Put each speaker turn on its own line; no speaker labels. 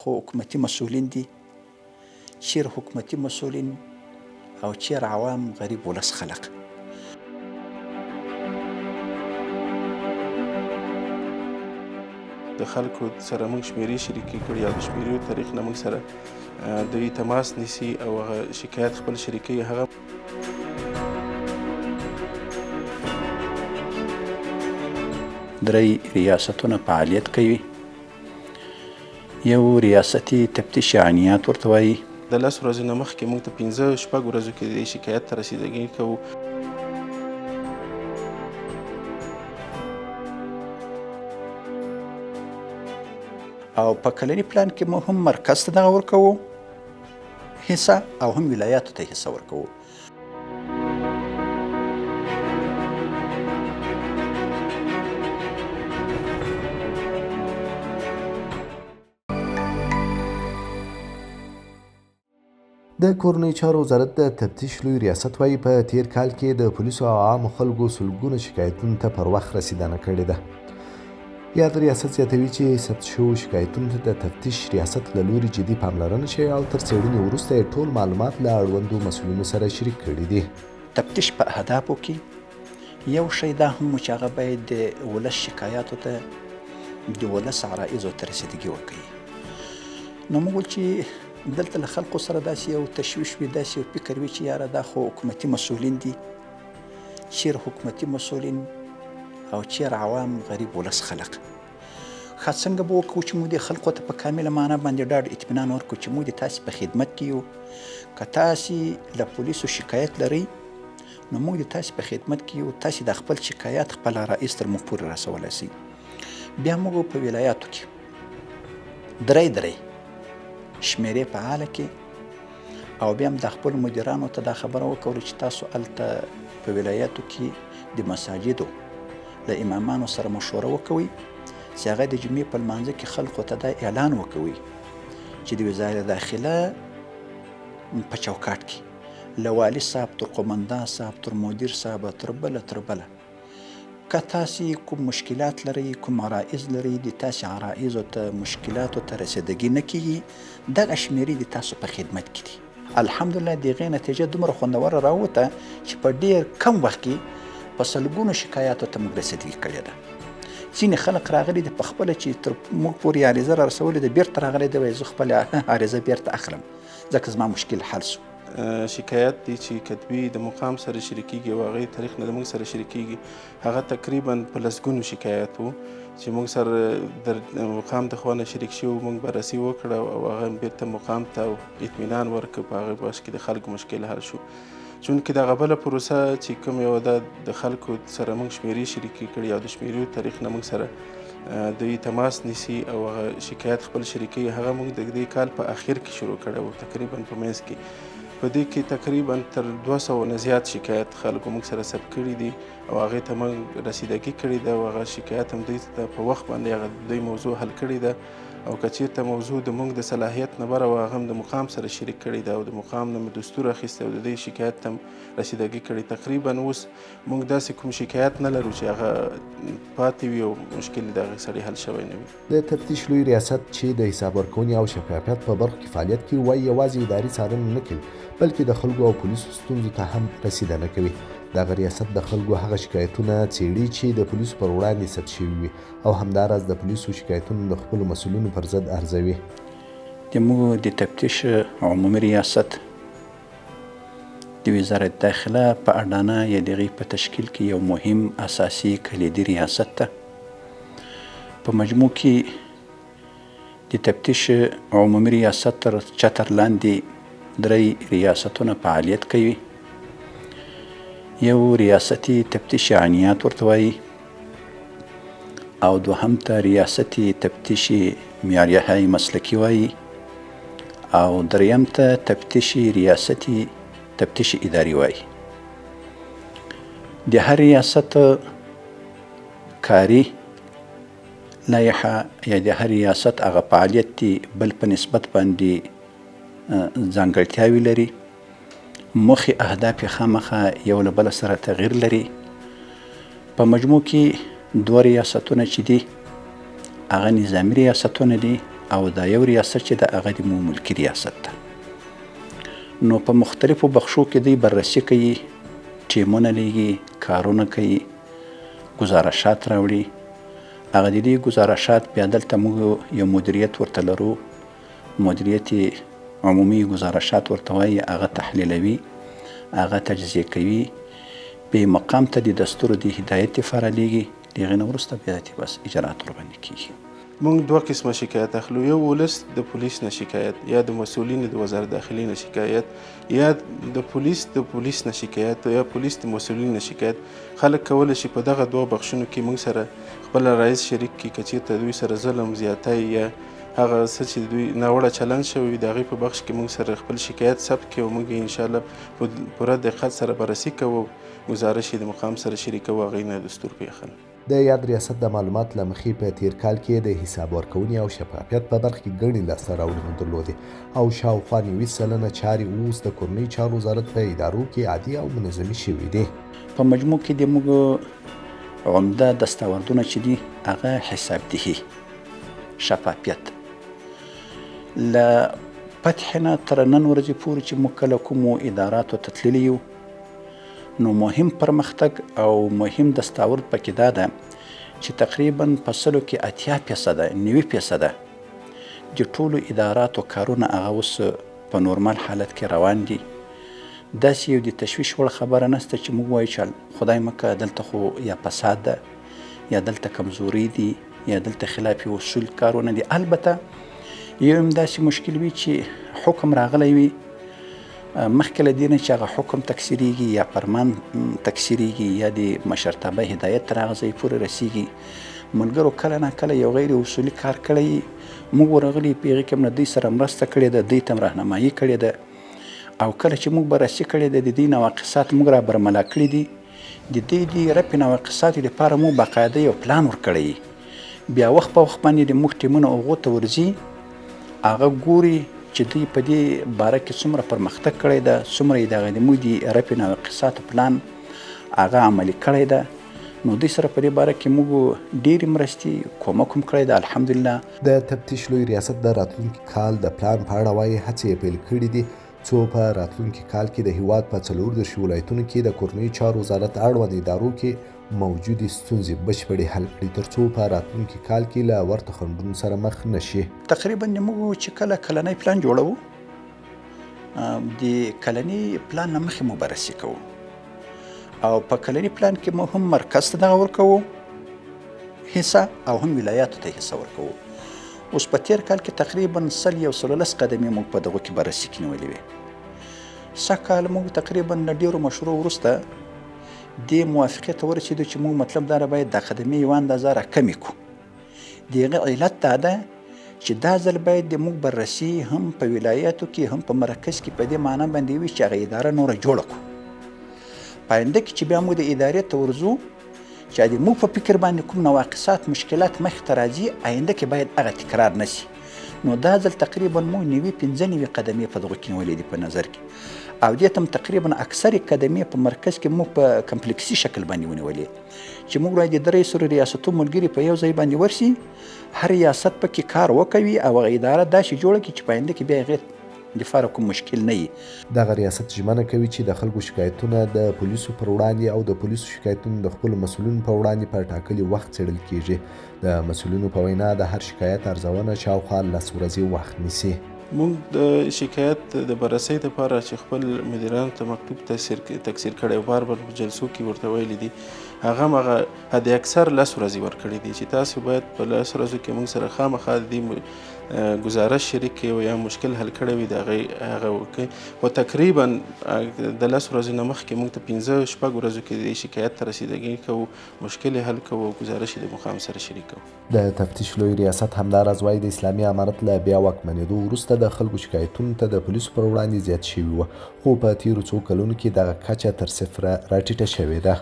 خو حکومتي مسؤلین دي، چیر حکومتي مسؤلین او چیر عوام غریب ولس خلق.
د خلکو سره موږ شمیرې شریکې کړي او د شمیرې طریق نه موږ سره دوی تماس نیسي او هغه شکایت خپل شریکوي. هغه
درې ریاستونه فعالیت کوي. یو ریاستي تفتیش عینیات ورته وایي.
د 10 ورځو نه مخکې موږ ته 15-16 ورځو کې د شکایت ته رسیدګي کوو.
او په کلني پلان کې مو هم مرکز ته دغه ورکوو حصه او هم ولایاتو ته حصه ورکوو.
د کورنۍ چارو وزارت د تفتیش لوی ریاست وایي په تیر کال کې د پولیسو او عامو خلکو سلګونه شکایتونو ته پر وخت رسیدنه کړې ده. یاد ریاست زیاتوي چې ثبت شوو شکایتونو ته د تفتیش ریاست له لوري جدي پاملرنه شوې او تر څېړنې وروسته یې ټول معلومات له اړوندو مسؤلینو سره شریک کړي دي.
تفتیش په اهدافو کې یو شی دا هم چې هغه باید د ولس شکایاتو ته د ولس عرایضو ته رسیدګي وکړي. نو موږ ویل چې دلته له خلکو سره داسې یو تشویش وي، داسې یو فکر وي چې یاره دا خو حکومتي مسؤلین دي، چیر حکومتي مسؤلین او چیر عوام غریب ولس خلق. ښه څنګه به وکړو چې موږ د خلکو ته په کامله معنا باندې ډاډ اطمینان ورکړو چې موږ د تاسې په خدمت کې یو. که تاسې له پولیسو شکایت لرئ نو موږ د تاسې په خدمت کې یو. تاسې د خپل شکایت خپل رئیس تر موږ پورې رسولی شئ. بیا موږ په ولایاتو کې درې شمیرې فعاله کې او بیا هم د خپل مدیرانو ته دا خبره وکړو چې تاسو هلته په ولایاتو کې د مساجدو له امامانو سره مشوره وکوئ چې هغه د جمعې په لمانځه کې خلکو ته دا اعلان وکوئ چې د وزارت داخله په چوکاټ کې له والي صاحب تر قومندان صاحب تر مدیر صاحب تر بله که تاسې کوم مشکلات لرئ، کوم عرایض لرئ، د تاسې عرایضو ته مشکلاتو ته رسیدګي نه کیږي، دغه شمیرې د تاسو په خدمت کې دي. الحمدلله د هغې نتیجه دومره خوندوره راووته چې په ډېر کم وخت کې په سلګونو شکایاتو ته موږ رسیدګي کړې ده. ځینې خلک راغلي دي په خپله چې تر موږ پورې عریضه را رسولې ده، بیرته راغلی دی وایي زه خپله عریضه بیرته اخلم ځکه زما مشکل حل سو.
شکایت دی چې کتبي د مقام سره شریکېږي او هغې تاریخ نه د موږ سره شریکېږي. هغه تقریبا په لسګونو شکایت و چې موږ سره د مقام د خوا نه شریک شوي، موږ بررسي وکړه او هغه بیرته مقام ته اطمینان ورکړ، په هغې باش کې د خلکو مشکل حل شو. چونکې دغه بله پروسه چې کوم یو ده د خلکو سره موږ شمیرې شریکې کړي او د شمیرې تاریخ نه موږ سره دوی تماس نیسي او هغه شکایت خپل شریکوي. هغه موږ د دې کال په اخر کې شروع کړی و، تقریبا په منځ کې. په دې کې تقریبا تر 200 نه زیات شکایت خلکو موږ سره ثبت کړي دي او هغې ته موږ رسیدګي کړې ده او هغه شکایت هم دوی ته په وخت باندې هغه دوی موضوع حل کړې ده. او که چېرته موضوع د موږ د صلاحیت نه بره وه هغه هم د مقام سره شریک کړې ده او د مقام نه مو دستور اخیستی او د دې شکایت ته هم رسیدګي کړې. تقریبا اوس موږ داسې کوم شکایت نه لرو چې هغه پاتې وي او مشکل د هغې سره حل شوی نه وي.
د تفتیش لوی ریاست چې د حساب ورکونې او شفافیت په برخه کې فعالیت کوي وایي یوازې اداري څارنه نه کوي بلکې د خلکو او پولیسو ستونزو ته هم رسیدنه کوي. دغه ریاست د خلکو هغه شکایتونه څېړي چې د پولیسو پر وړاندې ثبت شوي وي او همداراز د پولیسو شکایتونه د خپلو مسؤلینو پر ضد ارزوي.
زموږ د تفتیش عمومي ریاست د وزارت داخله په اډانه یا د هغې په تشکیل کې یو مهم اساسي کلیدي ریاست ده. په مجموع کې د تفتیش عمومي ریاست تر چتر لاندې درې ریاستونه فعالیت کوي. یو ریاستي تفتیش عینیات ورته وایي او دوهم ته ریاستي تفتیش معیارهای مسلکي وایي او دریم ته تفتیش ریاستي تفتیش اداري وایي. د هر ریاست کاري لایحه یا د هر ریاست هغه فعالیت دی بل په نسبت باندې ځانګړتیاوې لري. موخې اهداف یې خامخا یو له بله سره تغیر لري. په مجموع کې دوه ریاستونه چې دي هغه نظامي ریاستونه دي او دا یو ریاست چې د هغه د مو ملکي ریاست ده. نو په مختلفو بخشو کې دوی بررسي کوي، ټیمونه لیږي، کارونه کوي، ګزارشات راوړي. هغه د دې ګزارشات بیا دلته موږ یو مدیریت ورته لرو، مدیریت عمومي ګزارشات ورته وایي. هغه تحلیلوي، هغه تجزیه کوي، به مقام ته د دستور د هدایت لپاره لیږي. د هغې نه وروسته بیا بس اجرات ورباندې کېږي.
موږ دوه قسمه شکایت اخلو. یو ولس د پولیس نه شکایت، یا د مسؤلینو د وزارت داخلي نه شکایت، یا د پولیس نه شکایت، یا پولیس د مسؤلین نه شکایت. خلک کولی شي په دغه دوه بخشونو کې موږ سره خپل رئیس شریک کړي. که چېرته دوی سره ظلم، زیاتی یا هغه څه چې دوی ناوړه چلند شوی وي د هغې په بخش کې موږ سره خپل شکایت ثبت کړي او موږ یې انشاءالله په پوره دقت سره بررسي کوو، ګزارش یې د مقام سره شریکوو، هغې نه دستور پې اخلو.
د یاد ریاست د معلومات له مخې په تیر کال کې د حساب ورکونې او شفافیت په برخه کې ګڼې لاسته راوړنې درلودې او شاوخوا 90 سلنه چارې اوس د کورنیو چارو وزارت په ادارو کې عادي او منظمې شوې دي.
په مجموع کې د موږ عمده دستاوردونه چې دي هغه حسابدهي، شفافیت. له فتح نه تر نن ورځې پورې چې موږ کله کومو اداراتو ته تللي یو، نو مهم پرمختګ او مهم دستاورد پکې دا ده چې تقریبا په 100 کې 80% 90% د ټولو اداراتو کارونه هغه اوس په نورمال حالت کې روان دي. داسې یو د تشویش وړ خبره نشته چې موږ وایو چې خدای مکه دلته خو یا فساد ده، یا دلته کمزوري دي، یا دلته خلاف اصول کارونه دي. البته یو هم داسې مشکل وي چې حکم راغلی وي، مخکې له دې نه چې هغه حکم تکثیریږي یا فرمان تکثیریږي یا د مشرتابه هدایت تر هغه ځای پورې رسیږي، ملګرو کله نه کله یو غیر اصولي کار کړی، موږ ورغلي په هغې کې هم له دوی سره مرسته کړې ده، دوی ته هم راهنمایي کړې ده، او کله چې موږ بررسي کړې ده د دې نواقصات موږ را برملا کړي دي. د دې د رفع نواقصاتو لپاره موږ باقاعده یو پلان ورکړی. بیا وخت په وخت باندې د موږ ټیمونه هغو ته ورځي، هغه ګوري چې دوی په دې باره کې څومره پرمختګ کړی ده، څومره یې د هغې د موږ د رفع نواقصاتو پلان هغه عملي کړی ده. نو دوی سره په دې باره کې موږ ډېرې مرستې کومک هم کړی ده الحمدلله.
د تفتیش لوی ریاست د راتلونکي کال د پلان په اړه وایي هڅې یې پیل کړي دي څو په راتلونکي کال کې د هیواد په 34 ولایتونو کې د کورنیو چارو وزارت اړوند ادارو کې موجودې ستونزې بشپړې حل کړي ترڅو په راتلونکي کال کې له ورته خنډونو سره مخ نشي.
تقریبا موږ چې کله کلنی پلان جوړوو، د کلنی پلان نه مخکې مو بررسي کوو او په کلني پلان کې مو هم مرکز ته دغه ورکوو حصه او هم ولایاتو ته حصه ورکوو. اوس په تیر کال کې تقریبا 113 قدمې موږ په دغه کې بررسي کې نیولې وې. سږ کال موږ تقریبا له ډېرو مشروع وروسته دې موافقې ته ورسېدو چې موږ مطلب دا باید دا قدمې یوه اندازه راکمې کړو. د هغې علت دا ده چې دا ځل باید د موږ بررسي هم په ولایاتو کې هم په مرکز کې په دې معنی باندې وي چې هغه اداره نوره جوړه کړو. په آینده کې چې بیا موږ د ادارې ته ورځو چې د موږ په فکر باندې کوم نواقصات مشکلات مخې ته راځي، آینده کې باید هغه تکرار نشي. نو دا ځل تقریبا موږ 95 قدمې په دغه کې نیولې دي په نظر کې، او دې ته هم تقریبا اکثرې قدمې په مرکز کې موږ په کمپلیکسي شکل باندې ونیولې چې موږ باید د 3 ریاستو ملګري په یو ځای باندې ورسي، هر ریاست پکې کار وکوي او هغه اداره داسې جوړه کړي چې په آینده کې بیا هغې دفاع کوم مشکل نه وي.
دغه ریاست ژمنه کوي چې د خلکو شکایتونه د پولیسو پر وړاندې او د پولیسو شکایتونه د خپلو مسؤلینو په وړاندې په ټاکلي وخت څېړل کیږي. د مسؤلینو په وینا د هر شکایت ارزونه شاوخوا 10 ورځې وخت نیسي.
موږ د شکایت د بررسۍ لپاره چې خپل مدیرانو ته مکتوب تکثیر کړی او بار بار په جلسو کې ورته ویلي دي، هغه هم هغه حد اکثر 10 ورځې ورکړي دي چې تاسو باید په 10 ورځو کې موږ سره خامخا د دې ګزارش شریک کړئ او یا مشکل حل کړی وي د هغه وکړئ. خو تقریبا د 10 ورځو نه مخکې موږ ته 15-16 ورځو کې د شکایت ته رسیدګي کوو، مشکل یې حل کوو او ګزارش یې د مقام سره شریک کوو.
د تفتیش لوی ریاست همداراز وایي د اسلامي امارت له بیا واکمنېدو وروسته د خلکو شکایتونو ته د پولیسو پر وړاندې زیات شوي وو، خو په تیرو څو کلونو کې دغه کچه تر 0 راټیټه شوې ده.